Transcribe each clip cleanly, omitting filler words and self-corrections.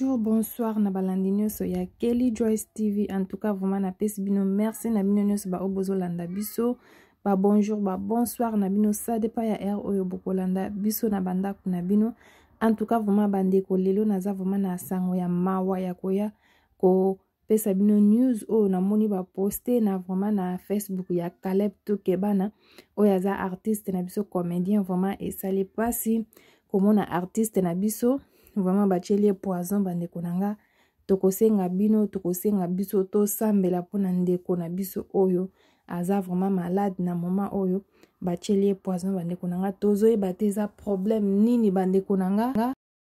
Bonjour, bonsoir, nabalandi nyonso ya Kelly Joyce TV. En tout cas, vraiment na pesi bino merci na bino nyonso ba obozo landa biso. Ba bonjour, ba bonsoir na bino sa depa ya air oyo bokolanda biso na banda kuna bino. En tout cas, vraiment bandeko lelo naza vraiment na sango ya mawa ya koya ko pesa bino news oyo namoni ba poster na vraiment na Facebook ya Caleb Tokebana oyo aza artiste na biso comédien vraiment esali pasi komona artiste na biso. Vraiment bachelie poison bandeko nanga tokosenga bino tokosenga biso to sambela pona ndeko na biso oyo aza vraiment malade na moment oyo bachelie poison bandeko nanga tozo bateza problème nini bandeko nanga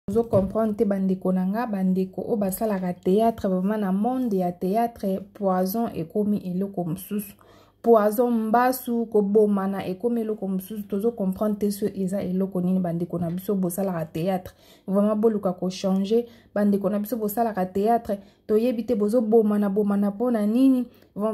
tozo comprendre te bandeko nanga bandeko o basala ka théâtre vraiment na monde ya théâtre poison ekomi eloko mususu poison mbasu ko bomana ekomi eloko mususu tozo comprendre te so eza eloko nini bandeko na biso bosala ka théâtre vraiment boluka ko changer bandeko na biso bosala ka théâtre to yebite bozo bomana pona nini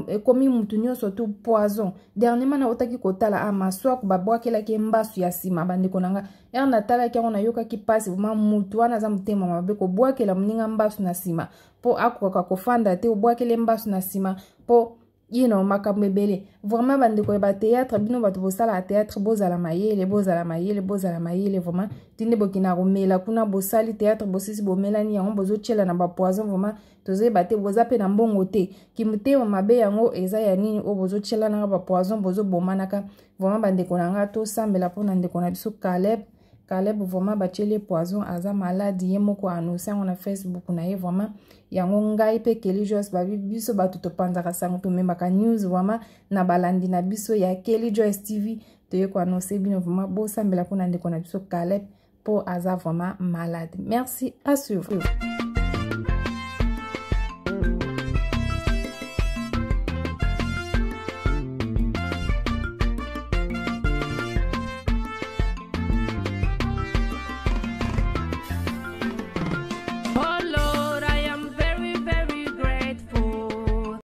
ekomi mutu nyonso to poison dernièrement na otaki kotala amaswa ko babwakela ke mbasu ya sima bandeko nanga na tala ke ona yoka ki passe vraiment mutu wana za mutema mabe ko bwakela muninga mbasu na sima po akoka ko fanda te obwakele mbasu na sima po makambo ebele vraiment bandeko ba théâtre bino bato bosala théâtre bozala mayele vraiment tinde bokina komela kuna bosali théâtre bosisi bomelani yango bozochela na ba poison vraiment toze bate bozape na mbongo te kimutema mabe yango eza ya nini o bozochela na ba poison bozobomanaka vraiment bandeko nanga to sambela pona ndeko na biso Caleb vraiment bacheli poison aza malade ye moko annoncer na Facebook na ye vraiment yango ngai pe Kelly Joyce ba biso batu to panzaka sango to memaka news vraiment na balandi na biso ya Kelly Joyce TV to ye ko annoncer bino vraiment bo sambela pona ndeko na biso Caleb po aza vraiment malade. Merci à suivre.